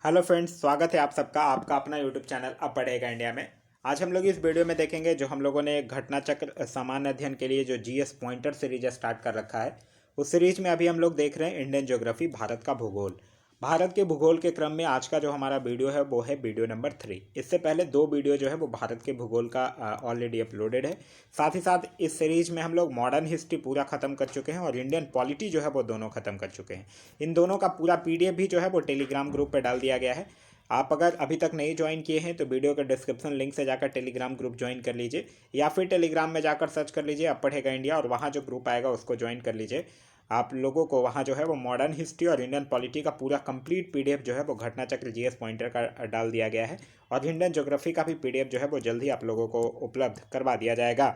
Hello friends, स्वागत है आप सबका आपका अपना यूट्यूब चैनल अब पढ़ेगा इंडिया में। आज हम लोग इस वीडियो में देखेंगे जो हम लोगों ने घटना चक्र सामान्य अध्ययन के लिए जो जीएस पॉइंटर सीरीज स्टार्ट कर रखा है। उस सीरीज में अभी हम लोग देख रहे हैं इंडियन ज्योग्राफी, भारत का भूगोल। भारत के भूगोल के क्रम में आज का जो हमारा वीडियो है वो है वीडियो नंबर 3। इससे पहले 2 वीडियो जो है वो भारत के भूगोल का ऑलरेडी अपलोडेड है। साथ ही साथ इस सीरीज में हम लोग मॉडर्न हिस्ट्री पूरा खत्म कर चुके हैं और इंडियन पॉलिटी जो है वो दोनों खत्म कर चुके हैं। इन दोनों का पूरा पीडीएफ भी जो है वो टेलीग्राम ग्रुप पर डाल दिया गया है। आप अगर अभी तक नहीं ज्वाइन किए हैं तो वीडियो के डिस्क्रिप्शन लिंक से जाकर टेलीग्राम ग्रुप ज्वाइन कर लीजिए, या फिर टेलीग्राम में जाकर सर्च कर लीजिए अब पढ़ेगा इंडिया और वहाँ जो ग्रुप आएगा उसको ज्वाइन कर लीजिए। आप लोगों को वहाँ जो है वो मॉडर्न हिस्ट्री और इंडियन पॉलिटी का पूरा कंप्लीट पीडीएफ जो है वो घटना चक्र जीएस पॉइंटर का डाल दिया गया है, और इंडियन ज्योग्राफी का भी पीडीएफ जो है वो जल्द ही आप लोगों को उपलब्ध करवा दिया जाएगा।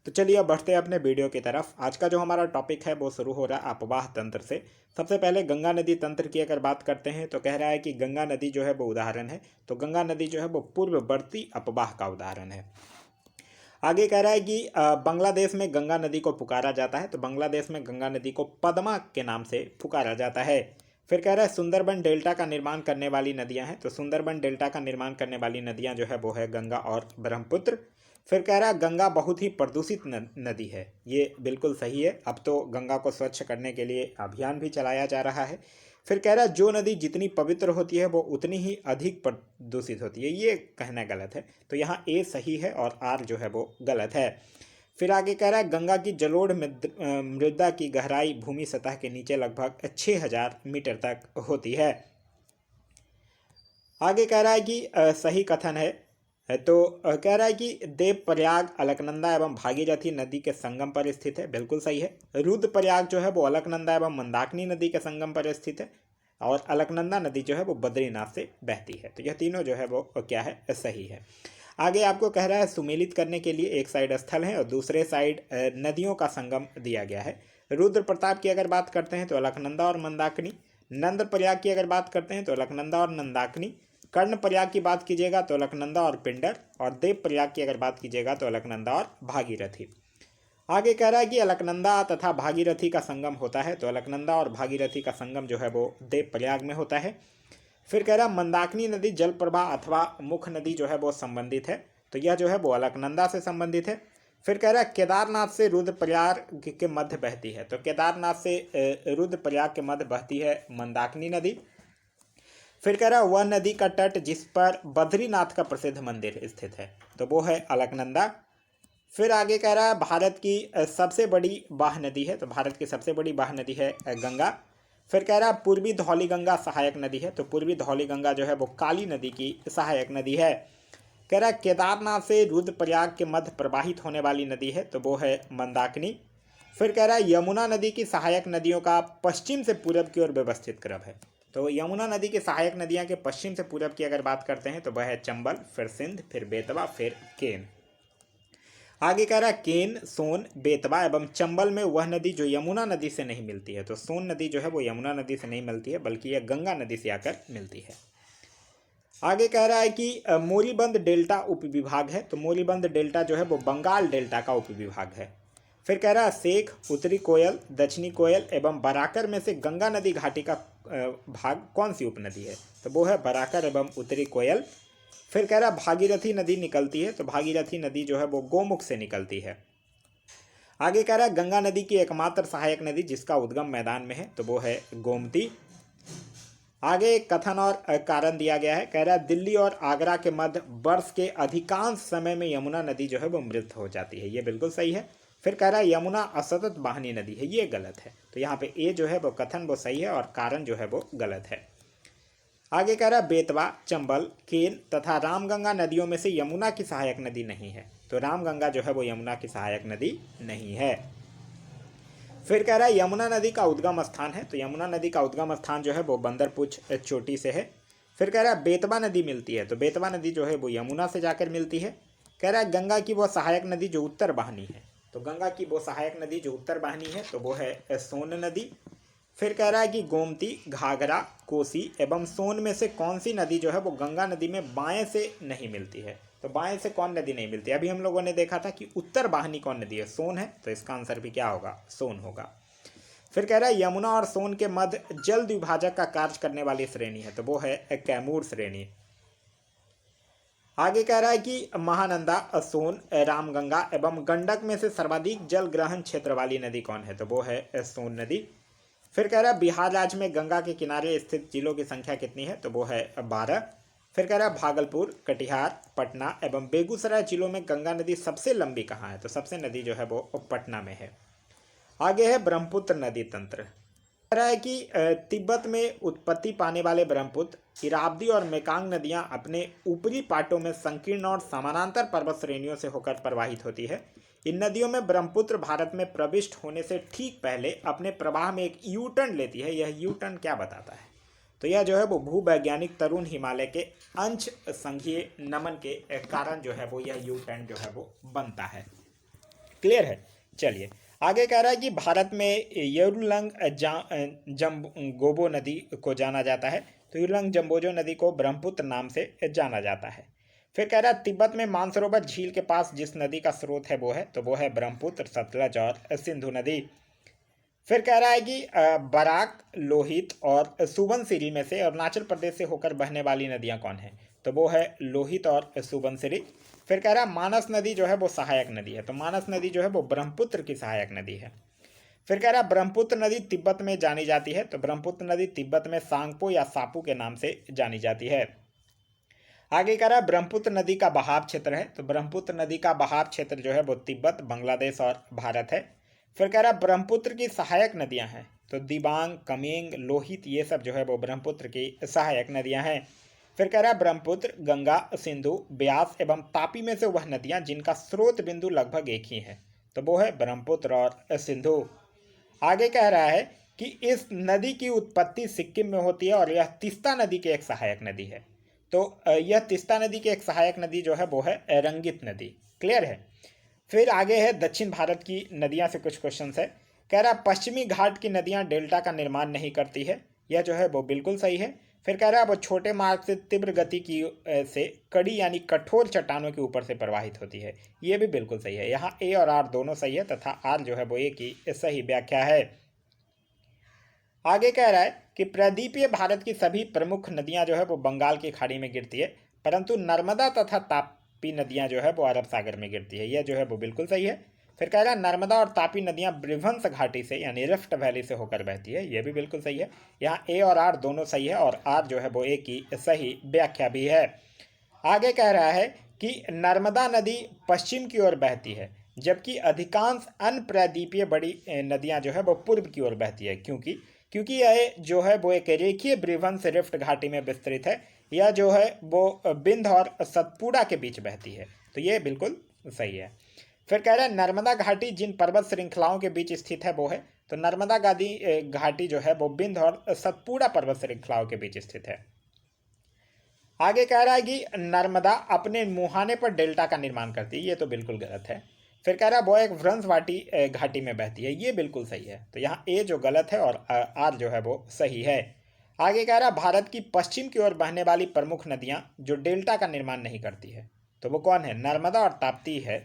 तो चलिए अब बढ़ते हैं अपने वीडियो की तरफ। आज का जो हमारा टॉपिक है वो शुरू हो रहा है अपवाह तंत्र से। सबसे पहले गंगा नदी तंत्र की अगर बात करते हैं तो कह रहा है कि गंगा नदी जो है वो उदाहरण है। तो गंगा नदी जो है वो पूर्ववर्ती अपवाह का उदाहरण है। आगे कह रहा है कि बांग्लादेश में गंगा नदी को पुकारा जाता है। तो बांग्लादेश में गंगा नदी को पद्मा के नाम से पुकारा जाता है। फिर कह रहा है सुंदरबन डेल्टा का निर्माण करने वाली नदियां हैं। तो सुंदरबन डेल्टा का निर्माण करने वाली नदियां जो है वो है गंगा और ब्रह्मपुत्र। फिर कह रहा है गंगा बहुत ही प्रदूषित नदी है। ये बिल्कुल सही है। अब तो गंगा को स्वच्छ करने के लिए अभियान भी चलाया जा रहा है। फिर कह रहा है जो नदी जितनी पवित्र होती है वो उतनी ही अधिक प्रदूषित होती है। ये कहना गलत है। तो यहाँ ए सही है और आर जो है वो गलत है। फिर आगे कह रहा है गंगा की जलोढ़ मृदा की गहराई भूमि सतह के नीचे लगभग 6000 मीटर तक होती है। आगे कह रहा है कि सही कथन है। तो कह रहा है कि देवप्रयाग अलकनंदा एवं भागीरथी नदी के संगम पर स्थित है। बिल्कुल सही है। रुद्रप्रयाग जो है वो अलकनंदा एवं मंदाकिनी नदी के संगम पर स्थित है, और अलकनंदा नदी जो है वो बद्रीनाथ से बहती है। तो यह तीनों जो है वो क्या है, सही है। आगे आपको कह रहा है सुमेलित करने के लिए एक साइड स्थल है और दूसरे साइड नदियों का संगम दिया गया है। रुद्र प्रताप की अगर बात करते हैं तो अलकनंदा और मंदाकिनी। नंद प्रयाग की अगर बात करते हैं तो अलकनंदा और नंदाकिनी। कर्ण प्रयाग की बात कीजिएगा तो अलकनंदा और पिंडर, और देव प्रयाग की अगर बात कीजिएगा तो अलकनंदा और भागीरथी। आगे कह रहा है कि अलकनंदा तथा भागीरथी का संगम होता है। तो अलकनंदा और भागीरथी का संगम जो है वो देव प्रयाग में होता है। फिर कह रहा है मंदाकिनी नदी जल प्रवाह अथवा मुख्य नदी जो है वो संबंधित है। तो यह जो है वो अलकनंदा से संबंधित है। फिर कह रहा है केदारनाथ से रुद्रप्रयाग के मध्य बहती है। तो केदारनाथ से रुद्रप्रयाग के मध्य बहती है मंदाकिनी नदी। फिर कह रहा है वह नदी का तट जिस पर बद्रीनाथ का प्रसिद्ध मंदिर स्थित है। तो वो है अलकनंदा। फिर आगे कह रहा है भारत की सबसे बड़ी बाह नदी है। तो भारत की सबसे बड़ी बाह नदी है गंगा। फिर कह रहा है पूर्वी धौली गंगा सहायक नदी है। तो पूर्वी धौली गंगा जो है वो काली नदी की सहायक नदी है। कह रहा है केदारनाथ से रुद्रप्रयाग के मध्य प्रवाहित होने वाली नदी है। तो वो है मंदाकिनी। फिर कह रहा है यमुना नदी की सहायक नदियों का पश्चिम से पूरब की ओर व्यवस्थित क्रम है। तो यमुना नदी की सहायक नदियां के पश्चिम से पूरब की अगर बात करते हैं तो वह है चंबल, फिर सिंध, फिर बेतवा, फिर केन। आगे कह रहा है केन, सोन, बेतवा एवं चंबल में वह नदी जो यमुना नदी से नहीं मिलती है। तो सोन नदी जो है वो यमुना नदी से नहीं मिलती है, बल्कि यह गंगा नदी से आकर मिलती है। आगे कह रहा है कि मोरीबंद डेल्टा उपविभाग है। तो मोरीबंद डेल्टा जो है वो बंगाल डेल्टा का उपविभाग है। फिर कह रहा है शेख, उत्तरी कोयल, दक्षिणी कोयल एवं बराकर में से गंगा नदी घाटी का भाग कौन सी उपनदी है। तो वो है बराकर एवं उत्तरी कोयल। फिर कह रहा है भागीरथी नदी निकलती है। तो भागीरथी नदी जो है वो गोमुख से निकलती है। आगे कह रहा है गंगा नदी की एकमात्र सहायक नदी जिसका उद्गम मैदान में है। तो वो है गोमती। आगे एक कथन और कारण दिया गया है। कह रहा है दिल्ली और आगरा के मध्य वर्ष के अधिकांश समय में यमुना नदी जो है वो मृत हो जाती है। ये बिल्कुल सही है। फिर कह रहा है यमुना असतत वाहिनी नदी है। ये गलत है। तो यहाँ पे ए जो है वो कथन वो सही है और कारण जो है वो गलत है। आगे कह रहा है बेतवा, चंबल, केन तथा रामगंगा नदियों में से यमुना की सहायक नदी नहीं है। तो रामगंगा जो है वो यमुना की सहायक नदी नहीं है। फिर कह रहा है यमुना नदी का उद्गम स्थान है। तो यमुना नदी का उद्गम स्थान जो है वो बंदरपुछ चोटी से है। फिर कह रहा है बेतवा नदी मिलती है। तो बेतवा नदी जो है वो यमुना से जाकर मिलती है। कह रहा है गंगा की वो सहायक नदी जो उत्तर वाहिनी है। तो गंगा की वो सहायक नदी जो उत्तर वाहिनी है तो वो है सोन नदी। फिर कह रहा है कि गोमती, घाघरा, कोसी एवं सोन में से कौन सी नदी जो है वो गंगा नदी में बाएं से नहीं मिलती है। तो बाएं से कौन नदी नहीं मिलती। अभी हम लोगों ने देखा था कि उत्तर वाहिनी कौन नदी है, सोन है। तो इसका आंसर भी क्या होगा, सोन होगा। फिर कह रहा है यमुना और सोन के मध्य जल द्विभाजक का कार्य करने वाली श्रेणी है, तो वो है कैमूर श्रेणी। आगे कह रहा है कि महानंदा, सोन, रामगंगा एवं गंडक में से सर्वाधिक जल ग्रहण क्षेत्र वाली नदी कौन है, तो वो है सोन नदी। फिर कह रहा है बिहार राज्य में गंगा के किनारे स्थित जिलों की संख्या कितनी है, तो वो है 12। फिर कह रहा है भागलपुर, कटिहार, पटना एवं बेगूसराय जिलों में गंगा नदी सबसे लंबी कहाँ है, तो सबसे नदी जो है वो पटना में है। आगे है ब्रह्मपुत्र नदी तंत्र। कह रहा है कि तिब्बत में उत्पत्ति पाने वाले ब्रह्मपुत्र, इरावदी और मेकांग नदियां अपने ऊपरी पाटों में संकीर्ण और समानांतर पर्वत श्रेणियों से होकर प्रवाहित होती है। इन नदियों में ब्रह्मपुत्र भारत में प्रविष्ट होने से ठीक पहले अपने प्रवाह में एक यू टर्न लेती है। यह यू टर्न क्या बताता है, तो यह जो है वो भूवैज्ञानिक तरुण हिमालय के अंश संघीय नमन के कारण जो है वो यह यू टर्न जो है वो बनता है। क्लियर है। चलिए आगे कह रहा है कि भारत में येरुलंग जम्बोजो नदी को जाना जाता है, तो येरुलंग जम्बोजो नदी को ब्रह्मपुत्र नाम से जाना जाता है। फिर कह रहा है तिब्बत में मानसरोवर झील के पास जिस नदी का स्रोत है वो है, तो वो है ब्रह्मपुत्र, सतलज और सिंधु नदी। फिर कह रहा है कि बराक, लोहित और सुबनसिरी में से अरुणाचल प्रदेश से होकर बहने वाली नदियां कौन है, तो वो है लोहित और सुबनसिरी। फिर कह रहा है मानस नदी जो है वो सहायक नदी है, तो मानस नदी जो है वो ब्रह्मपुत्र की सहायक नदी है। फिर कह रहा है ब्रह्मपुत्र नदी तिब्बत में जानी जाती है, तो ब्रह्मपुत्र नदी तिब्बत में सांगपो या सापू के नाम से जानी जाती है। आगे कह रहा है ब्रह्मपुत्र नदी का बहाव क्षेत्र है, तो ब्रह्मपुत्र नदी का बहाव क्षेत्र जो है वो तिब्बत, बांग्लादेश और भारत है। फिर कह रहा है ब्रह्मपुत्र की सहायक नदियां हैं, तो दिबांग, कमेंग, लोहित ये सब जो है वो ब्रह्मपुत्र की सहायक नदियां हैं। फिर कह रहा है ब्रह्मपुत्र, गंगा, सिंधु, ब्यास एवं तापी में से वह नदियां जिनका स्रोत बिंदु लगभग एक ही है, तो वो है ब्रह्मपुत्र और सिंधु। आगे कह रहा है कि इस नदी की उत्पत्ति सिक्किम में होती है और यह तीस्ता नदी की एक सहायक नदी है, तो यह तीस्ता नदी की एक सहायक नदी जो है वो है रंगित नदी। क्लियर है। फिर आगे है दक्षिण भारत की नदियां से कुछ क्वेश्चन है। कह रहा है पश्चिमी घाट की नदियां डेल्टा का निर्माण नहीं करती है, यह जो है वो बिल्कुल सही है। फिर कह रहा है वो छोटे मार्ग से तीव्र गति की से कड़ी यानी कठोर चट्टानों के ऊपर से प्रवाहित होती है, ये भी बिल्कुल सही है। यहाँ ए और आर दोनों सही है तथा आर जो है वो ए की सही व्याख्या है। आगे कह रहा है कि प्रदीपीय भारत की सभी प्रमुख नदियां जो है वो बंगाल की खाड़ी में गिरती है, परंतु नर्मदा तथा तापी नदियां जो है वो अरब सागर में गिरती है, यह जो है वो बिल्कुल सही है। फिर कह रहा है नर्मदा और तापी नदियां ब्रिभंस घाटी से यानी रिफ्ट वैली से होकर बहती है, यह भी बिल्कुल सही है। यहाँ ए और आर दोनों सही है और आर जो है वो ए की सही व्याख्या भी है। आगे कह रहा है कि नर्मदा नदी पश्चिम की ओर बहती है, जबकि अधिकांश अन्य प्रायद्वीपीय बड़ी नदियां जो है वो पूर्व की ओर बहती है, क्योंकि यह जो है वो एक रेखीय ब्रिभंस रिफ्ट घाटी में विस्तृत है। यह जो है वो बिंद और सतपुड़ा के बीच बहती है, तो ये बिल्कुल सही है। फिर कह रहा है नर्मदा घाटी जिन पर्वत श्रृंखलाओं के बीच स्थित है वो है, तो नर्मदा घाटी जो है वो बिंद और सतपुड़ा पर्वत श्रृंखलाओं के बीच स्थित है। आगे कह रहा है कि नर्मदा अपने मुहाने पर डेल्टा का निर्माण करती है, ये तो बिल्कुल गलत है। फिर कह रहा है वो एक व्रंसवाटी घाटी में बहती है, ये बिल्कुल सही है। तो यहाँ ए जो गलत है और आर जो है वो सही है। आगे कह रहा है भारत की पश्चिम की ओर बहने वाली प्रमुख नदियाँ जो डेल्टा का निर्माण नहीं करती है, तो वो कौन है, नर्मदा और ताप्ती है।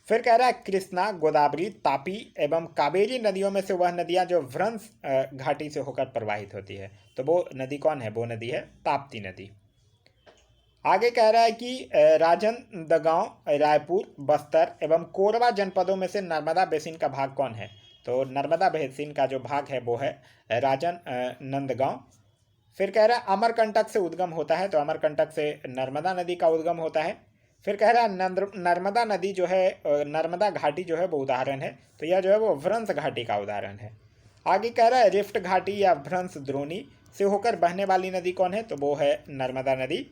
फिर कह रहा है कृष्णा, गोदावरी, तापी एवं कावेरी नदियों में से वह नदियाँ जो व्रंस घाटी से होकर प्रवाहित होती है, तो वो नदी कौन है, वो नदी है ताप्ती नदी। आगे कह रहा है कि राजनांदगांव, रायपुर, बस्तर एवं कोरबा जनपदों में से नर्मदा बेसिन का भाग कौन है, तो नर्मदा बेसिन का जो भाग है वो है राजनांदगांव। फिर कह रहा है अमरकंटक से उद्गम होता है, तो अमरकंटक से नर्मदा नदी का उद्गम होता है। फिर कह रहा है नर्मदा नदी जो है नर्मदा घाटी जो है वो उदाहरण है, तो यह जो है वो व्रंस घाटी का उदाहरण है। आगे कह रहा है रिफ्ट घाटी या व्रंस द्रोणी से होकर बहने वाली नदी कौन है, तो वो है नर्मदा नदी।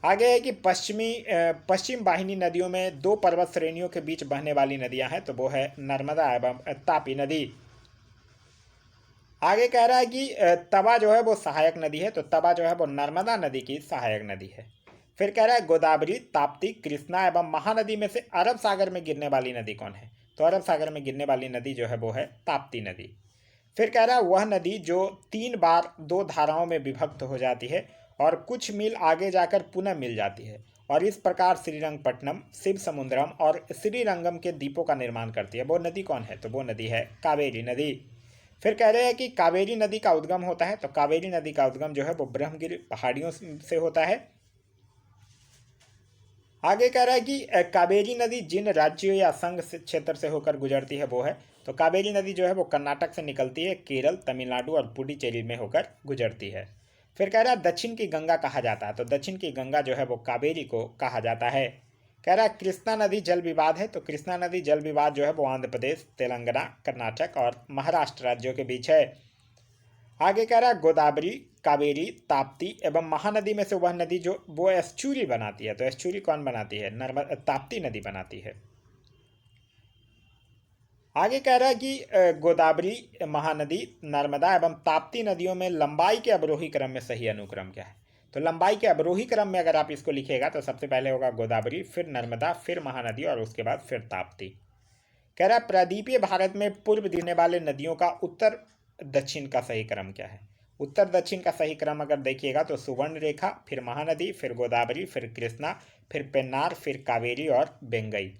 आगे है कि पश्चिम वाहिनी नदियों में दो पर्वत श्रेणियों के बीच बहने वाली नदियां हैं, तो वो है नर्मदा एवं तापी नदी। आगे कह रहा है कि तवा जो है वो सहायक नदी है, तो तवा जो है वो नर्मदा नदी की सहायक नदी है। फिर कह रहा है गोदावरी, ताप्ती, कृष्णा एवं महानदी में से अरब सागर में गिरने वाली नदी कौन है, तो अरब सागर में गिरने वाली नदी जो है वो है ताप्ती नदी। फिर कह रहा है वह नदी जो 3 बार 2 धाराओं में विभक्त हो जाती है और कुछ मील आगे जाकर पुनः मिल जाती है और इस प्रकार श्रीरंगपट्टनम, शिव समुद्रम और श्रीरंगम के द्वीपों का निर्माण करती है, वो नदी कौन है, तो वो नदी है कावेरी नदी। फिर कह रहे हैं कि कावेरी नदी का उद्गम होता है, तो कावेरी नदी का उद्गम जो है वो ब्रह्मगिरि पहाड़ियों से होता है। आगे कह रहा है कि कावेरी नदी जिन राज्यों या संघ क्षेत्र से होकर गुजरती है वो है, तो कावेरी नदी जो है वो कर्नाटक से निकलती है, केरल, तमिलनाडु और पुडुचेरी में होकर गुजरती है। फिर कह रहा है दक्षिण की गंगा कहा जाता है, तो दक्षिण की गंगा जो है वो कावेरी को कहा जाता है। कह रहा है कृष्णा नदी जल विवाद है, तो कृष्णा नदी जल विवाद जो है वो आंध्र प्रदेश, तेलंगाना, कर्नाटक और महाराष्ट्र राज्यों के बीच है। आगे कह रहा है गोदावरी, कावेरी, ताप्ती एवं महानदी में से वह नदी जो वो एस्चुरी बनाती है, तो एस्चुरी कौन बनाती है? ताप्ती नदी बनाती है। आगे कह रहा है कि गोदावरी, महानदी, नर्मदा एवं ताप्ती नदियों में लंबाई के अवरोही क्रम में सही अनुक्रम क्या है? तो लंबाई के अवरोही क्रम में अगर आप इसको लिखिएगा तो सबसे पहले होगा गोदावरी, फिर नर्मदा, फिर महानदी और उसके बाद फिर ताप्ती। कह रहा है प्रायद्वीपीय भारत में पूर्व गिरने वाले नदियों का उत्तर दक्षिण का सही क्रम क्या है? उत्तर दक्षिण का सही क्रम अगर देखिएगा तो सुवर्ण रेखा, फिर महानदी, फिर गोदावरी, फिर कृष्णा, फिर पेन्नार, फिर कावेरी और बेंगई।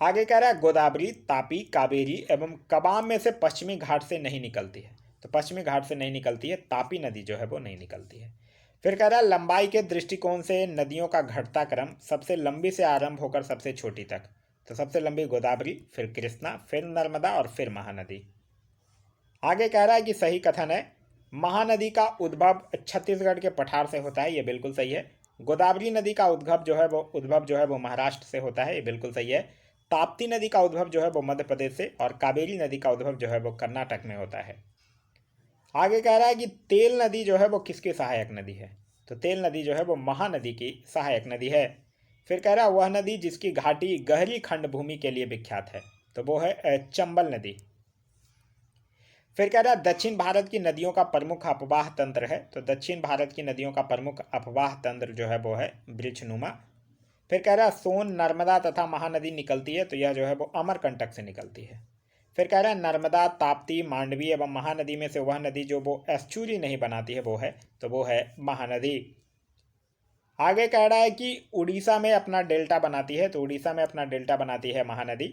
आगे कह रहा है गोदावरी, तापी, कावेरी एवं कबाम में से पश्चिमी घाट से नहीं निकलती है, तो पश्चिमी घाट से नहीं निकलती है, तापी नदी जो है वो नहीं निकलती है। फिर कह रहा है लंबाई के दृष्टिकोण से नदियों का घटता क्रम सबसे लंबी से आरंभ होकर सबसे छोटी तक, तो सबसे लंबी गोदावरी, फिर कृष्णा, फिर नर्मदा और फिर महानदी। आगे कह रहा है कि सही कथन है महानदी का उद्भव छत्तीसगढ़ के पठार से होता है, ये बिल्कुल सही है। गोदावरी नदी का उद्भव जो है वो महाराष्ट्र से होता है, ये बिल्कुल सही है। ताप्ती नदी का उद्भव जो है वो मध्य प्रदेश से, और कावेरी नदी का उद्भव जो है वो कर्नाटक में होता है। आगे कह रहा है कि तेल नदी जो है वो किसकी सहायक नदी है? तो तेल नदी जो है वो महानदी की सहायक नदी है। फिर कह रहा है वह नदी जिसकी घाटी गहरी खंड भूमि के लिए विख्यात है, तो वो है चंबल नदी। फिर कह रहा है दक्षिण भारत की नदियों का प्रमुख अपवाह तंत्र है, तो दक्षिण भारत की नदियों का प्रमुख अपवाह तंत्र जो है वो है वृक्षनुमा। फिर कह रहा है सोन, नर्मदा तथा महानदी निकलती है, तो यह जो है वो अमरकंटक से निकलती है। फिर कह रहा है नर्मदा, ताप्ती, मांडवी एवं महानदी में से वह नदी जो वो एस्चुरी नहीं बनाती है वो है, तो वो है महानदी। आगे कह रहा है कि उड़ीसा में अपना डेल्टा बनाती है, तो उड़ीसा में अपना डेल्टा बनाती है महानदी।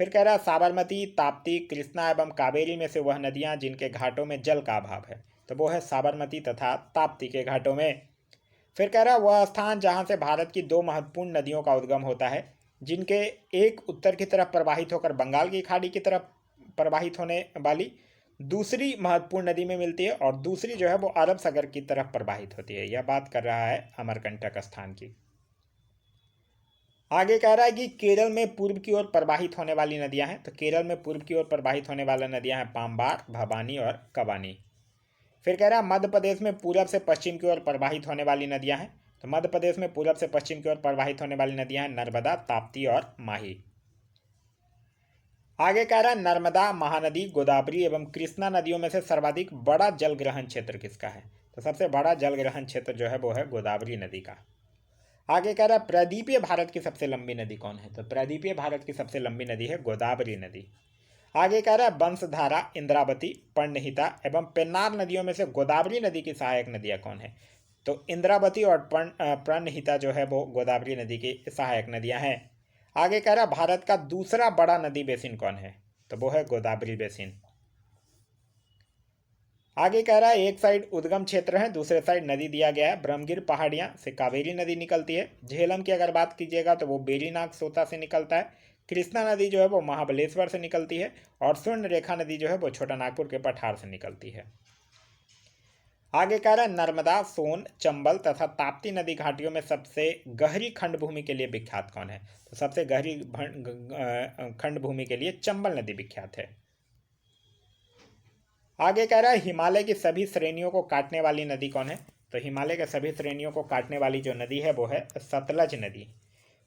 फिर कह रहा है साबरमती, ताप्ती, कृष्णा एवं कावेरी में से वह नदियां जिनके घाटों में जल का अभाव है, तो वो है साबरमती तथा ताप्ती के घाटों में। फिर कह रहा है वह स्थान जहां से भारत की दो महत्वपूर्ण नदियों का उद्गम होता है, जिनके एक उत्तर की तरफ प्रवाहित होकर बंगाल की खाड़ी की तरफ प्रवाहित होने वाली दूसरी महत्वपूर्ण नदी में मिलती है, और दूसरी जो है वो अरब सागर की तरफ प्रवाहित होती है। यह बात कर रहा है अमरकंटक स्थान की। आगे कह रहा है कि केरल में पूर्व की ओर प्रवाहित होने वाली नदियां हैं, तो केरल में पूर्व की ओर प्रवाहित होने वाली नदियां हैं पाम्बार, भवानी और कबानी। फिर कह रहा है मध्य प्रदेश में पूरब से पश्चिम की ओर प्रवाहित होने वाली नदियां हैं, तो मध्य प्रदेश में पूरब से पश्चिम की ओर प्रवाहित होने वाली नदियां हैं नर्मदा, ताप्ती और माही। आगे कह रहा है नर्मदा, महानदी, गोदावरी एवं कृष्णा नदियों में से सर्वाधिक बड़ा जल ग्रहण क्षेत्र किसका है? तो सबसे बड़ा जल ग्रहण क्षेत्र जो है वो है गोदावरी नदी का। आगे कह रहा है प्रायद्वीपीय भारत की सबसे लंबी नदी कौन है? तो प्रायद्वीपीय भारत की सबसे लंबी नदी है गोदावरी नदी। आगे कह रहा है वंशधारा, इंद्रावती, पर्णहिता एवं पेन्नार नदियों में से गोदावरी नदी की सहायक नदियां कौन है? तो इंद्रावती और पर्णहिता जो है वो गोदावरी नदी की सहायक नदियां हैं। आगे कह रहा है भारत का दूसरा बड़ा नदी बेसिन कौन है? तो वो है गोदावरी बेसिन। आगे कह रहा है एक साइड उद्गम क्षेत्र है, दूसरे साइड नदी दिया गया है, ब्रह्मगिर पहाड़ियां से कावेरी नदी निकलती है। झेलम की अगर बात कीजिएगा तो वो बेरीनाग सोता से निकलता है। कृष्णा नदी जो है वो महाबलेश्वर से निकलती है, और स्वर्ण रेखा नदी जो है वो छोटा नागपुर के पठार से निकलती है। आगे कह रहा है नर्मदा, सोन, चंबल तथा ताप्ती नदी घाटियों में सबसे गहरी खंड भूमि के लिए विख्यात कौन है? तो सबसे गहरी खंड भूमि के लिए चंबल नदी विख्यात है। आगे कह रहा है हिमालय की सभी श्रेणियों को काटने वाली नदी कौन है? तो हिमालय के सभी श्रेणियों को काटने वाली जो नदी है वो है सतलज नदी।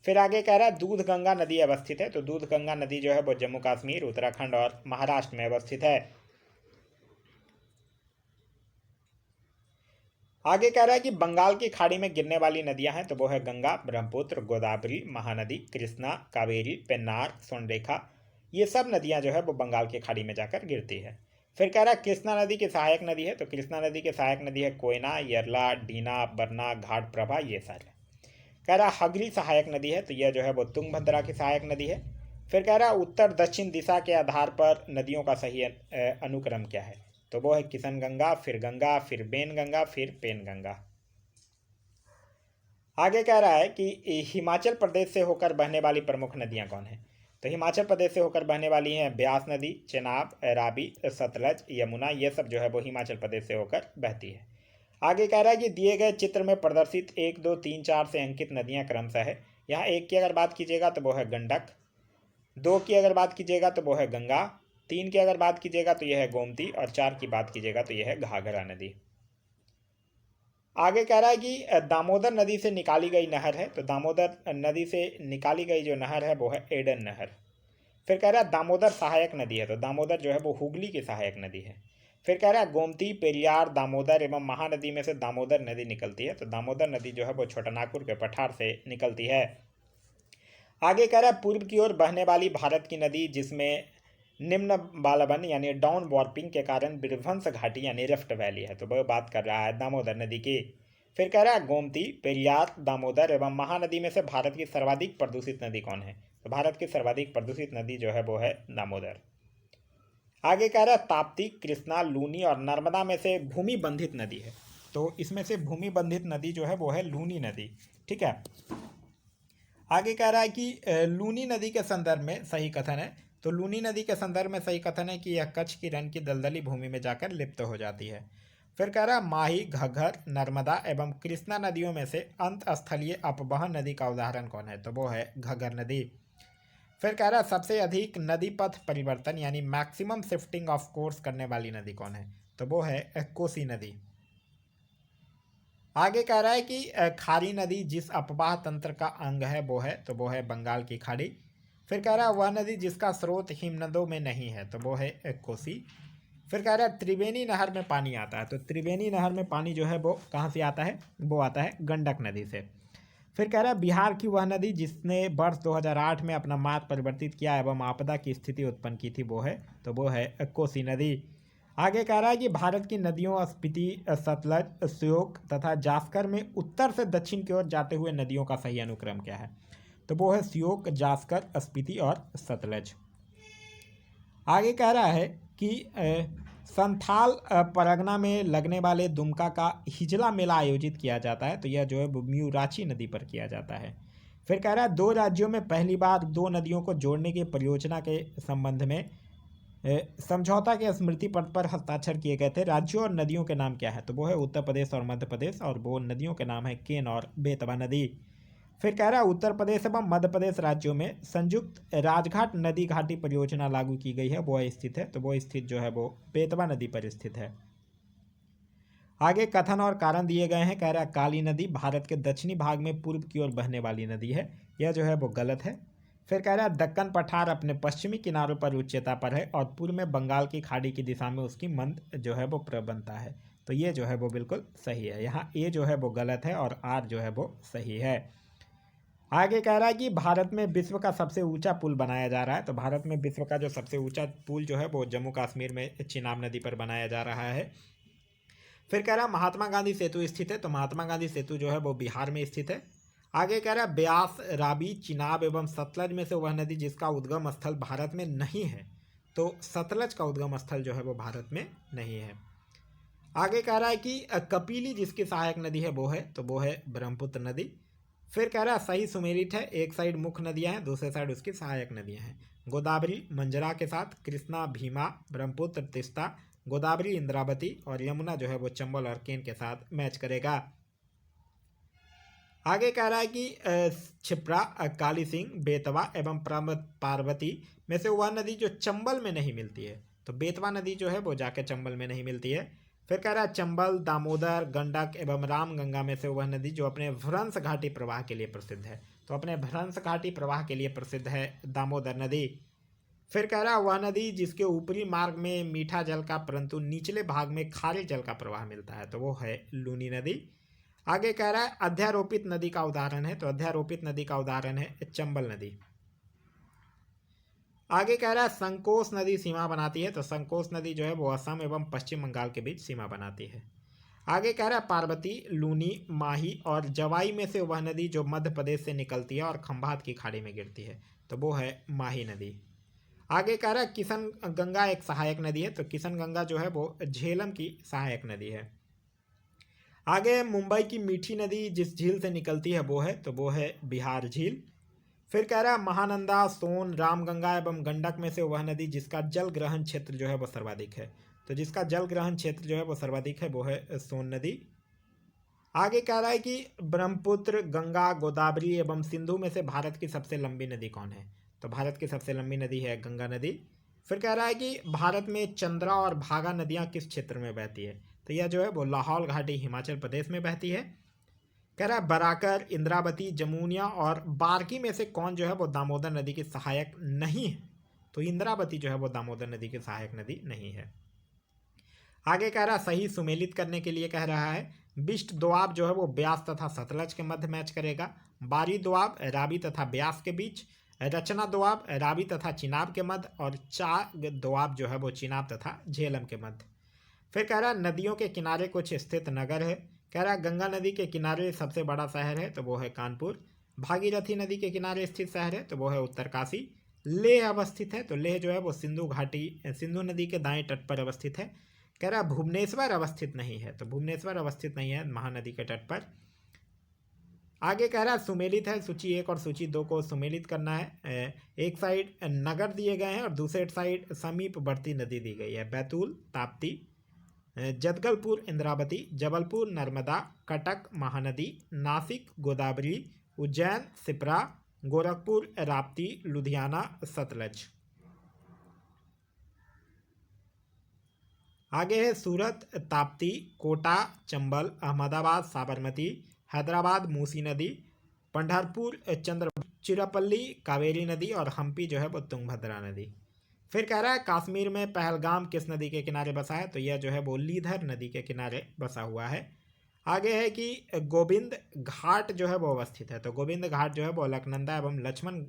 फिर आगे कह रहा है दूध गंगा नदी अवस्थित है, तो दूध गंगा नदी जो है वो जम्मू कश्मीर, उत्तराखंड और महाराष्ट्र में अवस्थित है। आगे कह रहा है कि बंगाल की खाड़ी में गिरने वाली नदियां हैं, तो वो है गंगा, ब्रह्मपुत्र, गोदावरी, महानदी, कृष्णा, कावेरी, पेन्नार, स्वर्णरेखा। ये सब नदियां जो है वो बंगाल की खाड़ी में जाकर गिरती है। फिर कह रहा है कृष्णा नदी की सहायक नदी है, तो कृष्णा नदी की सहायक नदी है कोयना, यरला, डीना, बरना, घाट प्रभा, ये सारे। कह रहा हगरी सहायक नदी है, तो यह जो है वो तुंगभद्रा की सहायक नदी है। फिर कह रहा है उत्तर दक्षिण दिशा के आधार पर नदियों का सही अनुक्रम क्या है, तो वो है किशन गंगा, फिर बेन गंगा, फिर पेन गंगा। आगे कह रहा है कि हिमाचल प्रदेश से होकर बहने वाली प्रमुख नदियां कौन हैं, तो हिमाचल प्रदेश से होकर बहने वाली हैं ब्यास नदी, चेनाब, रावी, सतलज, यमुना, ये सब जो है वो हिमाचल प्रदेश से होकर बहती है। आगे कह रहा है कि दिए गए चित्र में प्रदर्शित 1, 2, 3, 4 से अंकित नदियां क्रमशः है। यहाँ 1 की अगर बात कीजिएगा तो वो है गंडक, 2 की अगर बात कीजिएगा तो वो है गंगा, 3 की अगर बात कीजिएगा तो यह है गोमती, और 4 की बात कीजिएगा तो यह है घाघरा नदी। आगे कह रहा है कि दामोदर नदी से निकाली गई नहर है, तो दामोदर नदी से निकाली गई जो नहर है वो है एडन नहर। फिर कह रहा है दामोदर सहायक नदी है, तो दामोदर जो है वो हुगली की सहायक नदी है। फिर कह रहा है गोमती, पेरियार, दामोदर एवं महानदी में से दामोदर नदी निकलती है, तो दामोदर नदी जो है वो छोटानागपुर के पठार से निकलती है। आगे कह रहा है पूर्व की ओर बहने वाली भारत की नदी जिसमें निम्न बालवन यानी डाउन वॉर्पिंग के कारण बिरभंस घाटी यानी रिफ्ट वैली है, तो वह बात कर रहा है दामोदर नदी की। फिर कह रहा है गोमती, पेरियार, दामोदर एवं महानदी में से भारत की सर्वाधिक प्रदूषित नदी कौन है, तो भारत की सर्वाधिक प्रदूषित नदी जो है वो है दामोदर। आगे कह रहा है ताप्ती, कृष्णा, लूनी और नर्मदा में से भूमि बंधित नदी है, तो इसमें से भूमि बंधित नदी जो है वो है लूनी नदी। ठीक है। आगे कह रहा है कि लूनी नदी के संदर्भ में सही कथन है, तो लूनी नदी के संदर्भ में सही कथन है कि यह कच्छ की रण की दलदली भूमि में जाकर लिप्त हो जाती है। फिर कह रहा है माही, घग्गर, नर्मदा एवं कृष्णा नदियों में से अंत स्थलीय अपवहन नदी का उदाहरण कौन है, तो वो है घग्गर नदी। फिर कह रहा है सबसे अधिक नदी पथ परिवर्तन यानी मैक्सिमम शिफ्टिंग ऑफ कोर्स करने वाली नदी कौन है, तो वो है कोसी नदी। आगे कह रहा है कि खारी नदी जिस अपवाह तंत्र का अंग है वो है बंगाल की खाड़ी। फिर कह रहा है वह नदी जिसका स्रोत हिमनदों में नहीं है, तो वो है कोसी। फिर कह रहा है त्रिवेणी नहर में पानी आता है, तो त्रिवेणी नहर में पानी जो है वो कहाँ से आता है, वो आता है गंडक नदी से। फिर कह रहा है बिहार की वह नदी जिसने वर्ष 2008 में अपना मार्ग परिवर्तित किया एवं आपदा की स्थिति उत्पन्न की थी वो है कोसी नदी। आगे कह रहा है कि भारत की नदियों स्पीति, सतलज, श्योक तथा जास्कर में उत्तर से दक्षिण की ओर जाते हुए नदियों का सही अनुक्रम क्या है, तो वो है श्योक, जास्कर, स्पीति और सतलज। आगे कह रहा है कि संथाल परगना में लगने वाले दुमका का हिजला मेला आयोजित किया जाता है, तो यह जो है म्यूराची नदी पर किया जाता है। फिर कह रहा है 2 राज्यों में पहली बार 2 नदियों को जोड़ने की परियोजना के संबंध में समझौता के स्मृति पत्र पर हस्ताक्षर किए गए थे। राज्यों और नदियों के नाम क्या है, तो वो है उत्तर प्रदेश और मध्य प्रदेश, और वो नदियों के नाम है केन और बेतवा नदी। फिर कह रहा है उत्तर प्रदेश एवं मध्य प्रदेश राज्यों में संयुक्त राजघाट नदी घाटी परियोजना लागू की गई है, वो स्थित है, तो वो स्थित जो है वो बेतवा नदी पर स्थित है। आगे कथन और कारण दिए गए हैं। कह रहा है काली नदी भारत के दक्षिणी भाग में पूर्व की ओर बहने वाली नदी है, यह जो है वो गलत है। फिर कह रहा है दक्कन पठार अपने पश्चिमी किनारों पर उच्चता पर है और पूर्व में बंगाल की खाड़ी की दिशा में उसकी मंद जो है वो प्रबलता है, तो ये जो है वो बिल्कुल सही है। यहाँ ए जो है वो गलत है और आर जो है वो सही है। आगे कह रहा है कि भारत में विश्व का सबसे ऊंचा पुल बनाया जा रहा है, तो भारत में विश्व का जो सबसे ऊंचा पुल जो है वो जम्मू कश्मीर में चिनाब नदी पर बनाया जा रहा है। फिर कह रहा है महात्मा गांधी सेतु स्थित है, तो महात्मा गांधी सेतु जो है वो बिहार में स्थित है। आगे कह रहा है ब्यास, रावी, चिनाब एवं सतलज में से वह नदी जिसका उद्गम स्थल भारत में नहीं है, तो सतलज का उद्गम स्थल जो है वो भारत में नहीं है। आगे कह रहा है कि कपिली जिसकी सहायक नदी है तो वो है ब्रह्मपुत्र नदी। फिर कह रहा है सही सुमेलित है, एक साइड मुख्य नदियां हैं, दूसरे साइड उसकी सहायक नदियां हैं। गोदावरी मंजरा के साथ, कृष्णा भीमा, ब्रह्मपुत्र तिस्ता, गोदावरी इंद्रावती और यमुना जो है वो चंबल और केन के साथ मैच करेगा। आगे कह रहा है कि क्षिप्रा, काली सिंह, बेतवा एवं पार्वती में से वह नदी जो चंबल में नहीं मिलती है, तो बेतवा नदी जो है वो जाके चंबल में नहीं मिलती है। फिर कह रहा है चंबल, दामोदर, गंडक एवं रामगंगा में से वह नदी जो अपने भ्रंश घाटी प्रवाह के लिए प्रसिद्ध है, तो अपने भ्रंश घाटी प्रवाह के लिए प्रसिद्ध है दामोदर नदी। फिर कह रहा है वह नदी जिसके ऊपरी मार्ग में मीठा जल का परंतु निचले भाग में खारे जल का प्रवाह मिलता है, तो वो है लूनी नदी। आगे कह रहा है अध्यारोपित नदी का उदाहरण है, तो अध्यारोपित नदी का उदाहरण है चंबल नदी। आगे कह रहा है संकोस नदी सीमा बनाती है, तो संकोस नदी जो है वो असम एवं पश्चिम बंगाल के बीच सीमा बनाती है। आगे कह रहा है पार्वती, लूनी, माही और जवाई में से वह नदी जो मध्य प्रदेश से निकलती है और खंभात की खाड़ी में गिरती है, तो वो है माही नदी। आगे कह रहा है किशन गंगा एक सहायक नदी है, तो किशन गंगा जो है वो झेलम की सहायक नदी है। आगे मुंबई की मीठी नदी जिस झील से निकलती है वो है बिहार झील। फिर कह रहा है महानंदा, सोन, रामगंगा एवं गंडक में से वह नदी जिसका जल ग्रहण क्षेत्र जो है वो सर्वाधिक है, तो जिसका जल ग्रहण क्षेत्र जो है वो सर्वाधिक है वो है सोन नदी। आगे कह रहा है कि ब्रह्मपुत्र, गंगा, गोदावरी एवं सिंधु में से भारत की सबसे लंबी नदी कौन है, तो भारत की सबसे लंबी नदी है गंगा नदी। फिर कह रहा है कि भारत में चंद्रा और भागा नदियाँ किस क्षेत्र में बहती है, तो यह जो है वो लाहौल घाटी हिमाचल प्रदेश में बहती है। कह रहा है बराकर, इंद्रावती, जमुनिया और बारकी में से कौन जो है वो दामोदर नदी की सहायक नहीं है, तो इंद्रावती जो है वो दामोदर नदी की सहायक नदी नहीं है। आगे कह रहा है सही सुमेलित करने के लिए कह रहा है बिष्ट दोआब जो है वो ब्यास तथा सतलज के मध्य मैच करेगा, बारी दोआब रावी तथा ब्यास के बीच, रचना दोआब रावी तथा चिनाब के मध्य, और चाग दोआब जो है वो चिनाब तथा झेलम के मध्य। फिर कह रहा है नदियों के किनारे कुछ स्थित नगर है। कह रहा है गंगा नदी के किनारे सबसे बड़ा शहर है, तो वो है कानपुर। भागीरथी नदी के किनारे स्थित शहर है, तो वो है उत्तरकाशी। लेह अवस्थित है, तो लेह जो है वो सिंधु नदी के दाएं तट पर अवस्थित है। कह रहा है भुवनेश्वर अवस्थित नहीं है, तो भुवनेश्वर अवस्थित नहीं है महानदी के तट पर। आगे कह रहा है सुमेलित है, सूची 1 और सूची 2 को सुमेलित करना है। एक साइड नगर दिए गए हैं और दूसरे साइड समीपवर्ती नदी दी गई है, बैतूल, ताप्ती, जदगलपुर इंद्रावती, जबलपुर नर्मदा, कटक महानदी, नासिक गोदावरी, उज्जैन सिप्रा, गोरखपुर राप्ती, लुधियाना सतलज। आगे है सूरत ताप्ती, कोटा चंबल, अहमदाबाद साबरमती, हैदराबाद मूसी नदी, पंढरपुर चिरापल्ली कावेरी नदी, और हम्पी जो है वो तुंगभद्रा नदी। फिर कह रहा है कश्मीर में पहलगाम किस नदी के किनारे बसा है, तो यह जो है वो लीधर नदी के किनारे बसा हुआ है। आगे है कि गोविंद घाट जो है वो अवस्थित है, तो गोविंद घाट जो है वो अलकनंदा एवं लक्ष्मण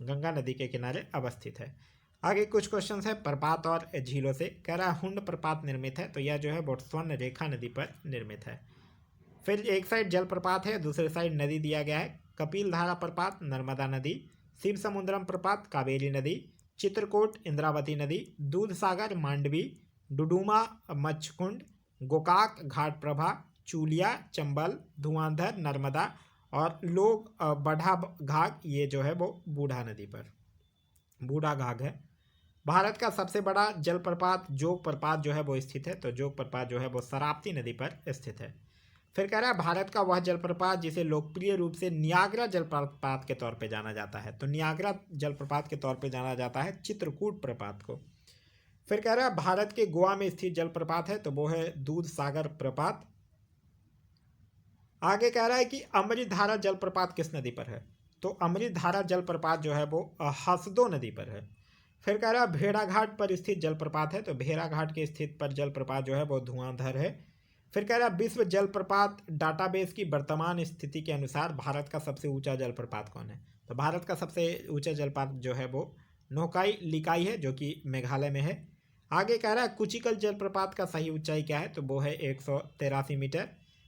गंगा नदी के किनारे अवस्थित है। आगे कुछ क्वेश्चंस है प्रपात और झीलों से। कह रहा है हुंड प्रपात निर्मित है, तो यह जो है वो स्वर्ण रेखा नदी पर निर्मित है। फिर एक साइड जलप्रपात है, दूसरे साइड नदी दिया गया है। कपिल धारा प्रपात नर्मदा नदी, शिव समुद्रम प्रपात कावेरी नदी, चित्रकूट इंद्रावती नदी, दूध सागर मांडवी, डुडुमा मच्छकुंड, गोकाक घाट प्रभा, चूलिया चंबल, धुआंधर नर्मदा, और लोग बढ़ा घाघ ये जो है वो बूढ़ा नदी पर बूढ़ा घाघ है। भारत का सबसे बड़ा जलप्रपात जोग प्रपात जो है वो स्थित है, तो जोग प्रपात जो है वो शरावती नदी पर स्थित है। फिर कह रहा है भारत का वह जलप्रपात जिसे लोकप्रिय रूप से नियाग्रा जलप्रपात के तौर पे जाना जाता है, तो नियाग्रा जलप्रपात के तौर पे जाना जाता है चित्रकूट प्रपात को। फिर कह रहा है भारत के गोवा में स्थित जलप्रपात है, तो वो है दूध सागर प्रपात। आगे कह रहा है कि अमृतधारा जलप्रपात किस नदी पर है, तो अमृतधारा जलप्रपात जो है वो हसदो नदी पर है। फिर कह रहा है भेड़ाघाट पर स्थित जलप्रपात है, तो भेड़ाघाट के स्थित पर जलप्रपात जो है वो धुआंधर है। फिर कह रहा है विश्व जलप्रपात डाटाबेस की वर्तमान स्थिति के अनुसार भारत का सबसे ऊंचा जलप्रपात कौन है, तो भारत का सबसे ऊंचा जलप्रपात जो है वो नोकाई लिकाई है जो कि मेघालय में है। आगे कह रहा है कुचिकल जलप्रपात का सही ऊंचाई क्या है, तो वो है 183 मीटर।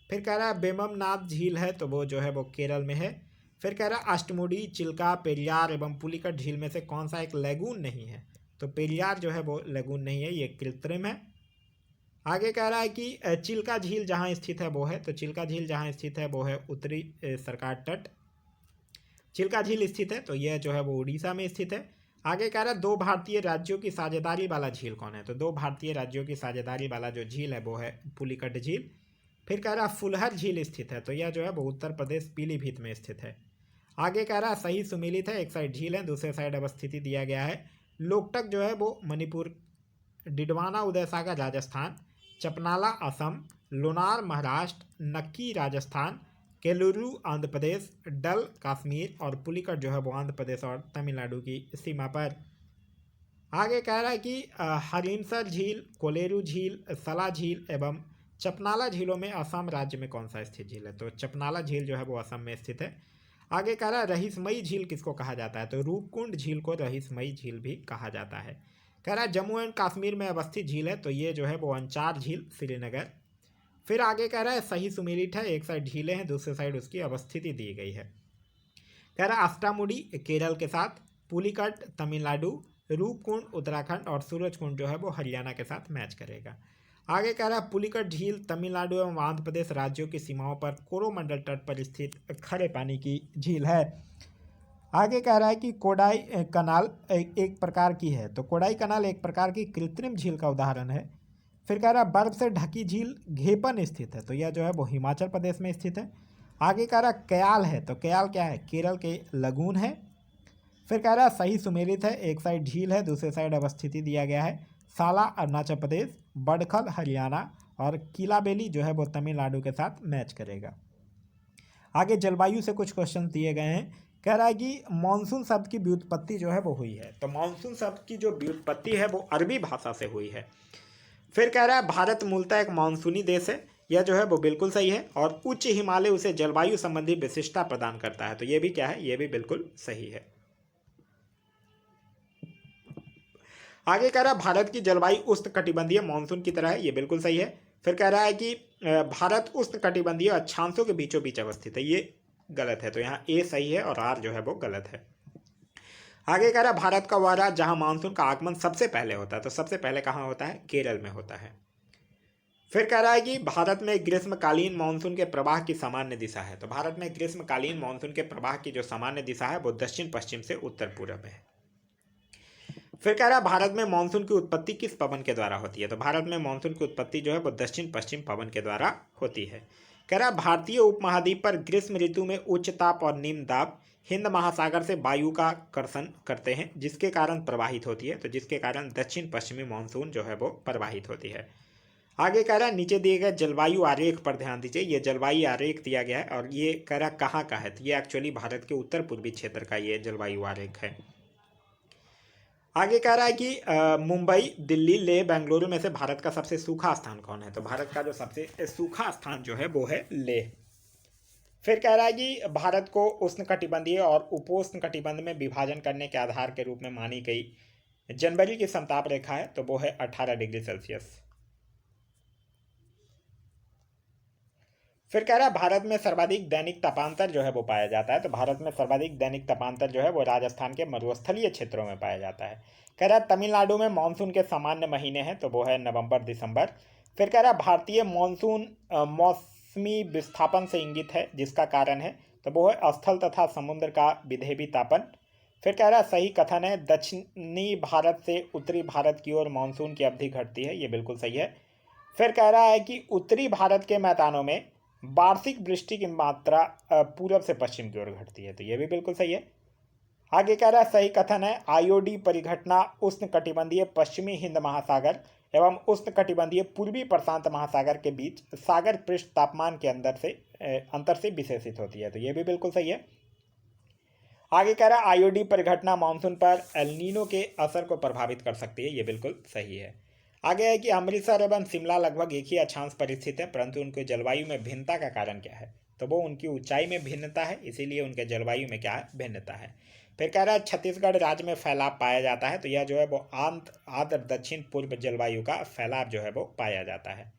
फिर कह रहा है बेममनाथ झील है, तो वो जो है वो केरल में है। फिर कह रहा है अष्टमुडी, चिल्का, पेरियार एवं पुलिकट झील में से कौन सा एक लैगून नहीं है, तो पेरियार जो है वो लैगून नहीं है, ये कृत्रिम है। आगे कह रहा है कि चिल्का झील जहाँ स्थित है वो है, तो चिल्का झील जहाँ स्थित है वो है उत्तरी सरकार तट चिल्का झील स्थित है, तो यह जो है वो उड़ीसा में स्थित है। आगे कह रहा है 2 भारतीय राज्यों की साझेदारी वाला झील कौन है, तो 2 भारतीय राज्यों की साझेदारी वाला जो झील है वो है पुलिकट झील। फिर कह रहा है फुलहर झील स्थित है, तो यह जो है वो उत्तर प्रदेश पीलीभीत में स्थित है। आगे कह रहा है सही सुमेलित है, एक साइड झील है दूसरे साइड अवस्थिति दिया गया है। लोकटक जो है वो मणिपुर, डिडवाना उदय सागर राजस्थान, चपनाला असम, लोनार महाराष्ट्र, नक्की राजस्थान, केलुरु आंध्र प्रदेश, डल कश्मीर, और पुलिकट जो है वो आंध्र प्रदेश और तमिलनाडु की सीमा पर। आगे कह रहा है कि हरिणसर झील, कोलेरू झील, सला झील एवं चपनाला झीलों में असम राज्य में कौन सा स्थित झील है, तो चपनाला झील जो है वो असम में स्थित है। आगे कह रहा है रहीसमई झील किसको कहा जाता है, तो रूपकुंड झील को रहीसमई झील भी कहा जाता है। कह रहा है जम्मू एंड कश्मीर में अवस्थित झील है, तो ये जो है वो अंचार झील श्रीनगर। फिर आगे कह रहा है सही सुमेलित है, एक साइड झीलें हैं दूसरे साइड उसकी अवस्थिति दी गई है। कह रहा है अष्टामुडी केरल के साथ, पुलिकट तमिलनाडु, रूपकुंड उत्तराखंड और सूरजकुंड जो है वो हरियाणा के साथ मैच करेगा। आगे कह रहा है पुलिकट झील तमिलनाडु एवं आंध्र प्रदेश राज्यों की सीमाओं पर कोरोमंडल तट पर स्थित खड़े पानी की झील है। आगे कह रहा है कि कोडाई कनाल एक प्रकार की है, तो कोडाई कनाल एक प्रकार की कृत्रिम झील का उदाहरण है। फिर कह रहा है बर्फ से ढकी झील घेपन स्थित है, तो यह जो है वो हिमाचल प्रदेश में स्थित है। आगे कह रहा है कयाल है, तो कयाल क्या है, केरल के लगून है। फिर कह रहा है सही सुमेलित है, एक साइड झील है दूसरे साइड अवस्थिति दिया गया है। साला अरुणाचल प्रदेश, बड़खल हरियाणा और किलाबेली जो है वो तमिलनाडु के साथ मैच करेगा। आगे जलवायु से कुछ क्वेश्चन दिए गए हैं। कह रहा है कि मानसून शब्द की व्युत्पत्ति जो है वो हुई है, तो मानसून शब्द की जो व्युत्पत्ति है वो अरबी भाषा से हुई है। फिर कह रहा है भारत मूलतः एक मानसूनी देश है, यह जो है वो बिल्कुल सही है। और उच्च हिमालय उसे जलवायु संबंधी विशिष्टता प्रदान करता है, तो ये भी क्या है, ये भी बिल्कुल सही है। आगे कह रहा है भारत की जलवायु उष्णकटिबंधीय मानसून की तरह है, ये बिल्कुल सही है। फिर कह रहा है कि भारत उष्णकटिबंधीय अक्षांशों के बीचों बीच अवस्थित है, ये गलत है, तो यहाँ ए सही है और आर जो है वो गलत है। आगे कह रहा है भारत का वह राज्य जहाँ मानसून का आगमन सबसे पहले होता है, तो सबसे पहले कहाँ होता है, केरल में होता है। फिर कह रहा है कि भारत में ग्रीष्मकालीन मानसून के प्रवाह की सामान्य दिशा है, तो भारत में ग्रीष्मकालीन मानसून के प्रवाह की जो सामान्य दिशा है वो दक्षिण पश्चिम से उत्तर पूर्व है। फिर कह रहा है भारत में मानसून की उत्पत्ति किस पवन के द्वारा होती है, तो भारत में मानसून की उत्पत्ति जो है वो दक्षिण पश्चिम पवन के द्वारा होती है। कह रहा है भारतीय उपमहाद्वीप पर ग्रीष्म ऋतु में उच्च ताप और निम्न दाब हिंद महासागर से वायु का कर्षण करते हैं, जिसके कारण प्रवाहित होती है, तो जिसके कारण दक्षिण पश्चिमी मानसून जो है वो प्रवाहित होती है। आगे कह रहा है नीचे दिए गए जलवायु आरेख पर ध्यान दीजिए, ये जलवायु आरेख दिया गया है और ये कह रहा कहाँ का है, तो ये एक्चुअली भारत के उत्तर पूर्वी क्षेत्र का ये जलवायु आरेख है। आगे कह रहा है कि मुंबई, दिल्ली, लेह, बेंगलुरु में से भारत का सबसे सूखा स्थान कौन है, तो भारत का जो सबसे सूखा स्थान जो है वो है लेह। फिर कह रहा है कि भारत को उष्णकटिबंधीय और उपोष्ण कटिबंध में विभाजन करने के आधार के रूप में मानी गई जनवरी की समताप रेखा है, तो वो है 18 डिग्री सेल्सियस। फिर कह रहा है भारत में सर्वाधिक दैनिक तापांतर जो है वो पाया जाता है, तो भारत में सर्वाधिक दैनिक तापांतर जो है वो राजस्थान के मरुस्थलीय क्षेत्रों में पाया जाता है। कह रहा है तमिलनाडु में मानसून के सामान्य महीने हैं, तो वो है नवंबर दिसंबर। फिर कह रहा है भारतीय मानसून मौसमी विस्थापन से इंगित है, जिसका कारण है तो वो है स्थल तथा समुद्र का विधेयी तापन। फिर कह रहा है सही कथन है दक्षिणी भारत से उत्तरी भारत की ओर मानसून की अवधि घटती है, ये बिल्कुल सही है। फिर कह रहा है कि उत्तरी भारत के मैदानों में वार्षिक वृष्टि की मात्रा पूर्व से पश्चिम की ओर घटती है, तो यह भी बिल्कुल सही है। आगे कह रहा है सही कथन है आईओडी परिघटना उष्णकटिबंधीय पश्चिमी हिंद महासागर एवं उष्णकटिबंधीय पूर्वी प्रशांत महासागर के बीच सागर पृष्ठ तापमान के अंतर से विशेषित होती है, तो यह भी बिल्कुल सही है। आगे कह रहा है आईओडी परिघटना मानसून पर एल नीनो के असर को प्रभावित कर सकती है, ये बिल्कुल सही है। आगे है कि अमृतसर एवं शिमला लगभग एक ही अक्षांश पर स्थित है, परंतु उनके जलवायु में भिन्नता का कारण क्या है, तो वो उनकी ऊंचाई में भिन्नता है, इसीलिए उनके जलवायु में क्या है, भिन्नता है। फिर कह रहा है छत्तीसगढ़ राज्य में फैलाव पाया जाता है, तो यह जो है वो आर्द्र दक्षिण पूर्व जलवायु का फैलाव जो है वो पाया जाता है।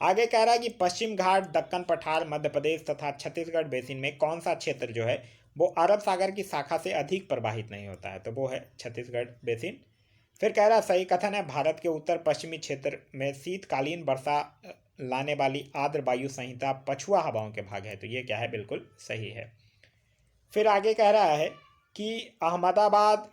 आगे कह रहा है कि पश्चिम घाट, दक्कन पठार, मध्य प्रदेश तथा छत्तीसगढ़ बेसिन में कौन सा क्षेत्र जो है वो अरब सागर की शाखा से अधिक प्रवाहित नहीं होता है, तो वो है छत्तीसगढ़ बेसिन। फिर कह रहा सही कथन है भारत के उत्तर पश्चिमी क्षेत्र में शीतकालीन वर्षा लाने वाली आर्द्र वायु संहिता पछुआ हवाओं के भाग है, तो ये क्या है, बिल्कुल सही है। फिर आगे कह रहा है कि अहमदाबाद,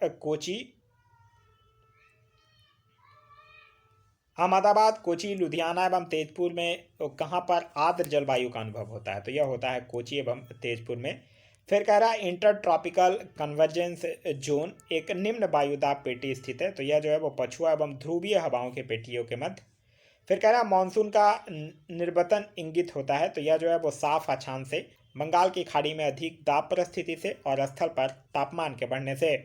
कोची, लुधियाना एवं तेजपुर में कहाँ पर आर्द्र जलवायु का अनुभव होता है, तो यह होता है कोची एवं तेजपुर में। फिर कह रहा है इंटर ट्रॉपिकल कन्वर्जेंस जोन एक निम्न वायुदाब पेटी स्थित है, तो यह जो है वो पछुआ एवं ध्रुवीय हवाओं के पेटियों के मध्य। फिर कह रहा है मानसून का निर्वतन इंगित होता है, तो यह जो है वो साफ अक्षांश से बंगाल की खाड़ी में अधिक दाब परिस्थिति से और स्थल पर तापमान के बढ़ने से।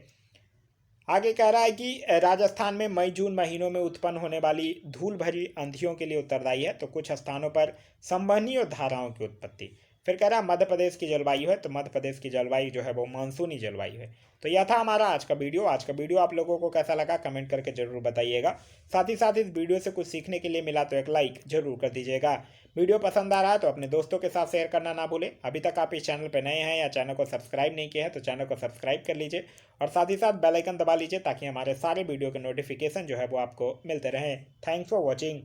आगे कह रहा है कि राजस्थान में मई जून महीनों में उत्पन्न होने वाली धूल भरी आंधियों के लिए उत्तरदायी है, तो कुछ स्थानों पर संवहनीय धाराओं की उत्पत्ति। फिर कह रहा है मध्य प्रदेश की जलवायु है, तो मध्य प्रदेश की जलवायु जो है वो मानसूनी जलवायु है। तो यह था हमारा आज का वीडियो। आज का वीडियो आप लोगों को कैसा लगा कमेंट करके जरूर बताइएगा। साथ ही साथ इस वीडियो से कुछ सीखने के लिए मिला तो एक लाइक जरूर कर दीजिएगा। वीडियो पसंद आ रहा है तो अपने दोस्तों के साथ शेयर करना ना भूलें। अभी तक आप इस चैनल पर नए हैं या चैनल को सब्सक्राइब नहीं किया है तो चैनल को सब्सक्राइब कर लीजिए और साथ ही साथ बेल आइकन दबा लीजिए ताकि हमारे सारे वीडियो के नोटिफिकेशन जो है वो आपको मिलते रहें। Thanks for watching.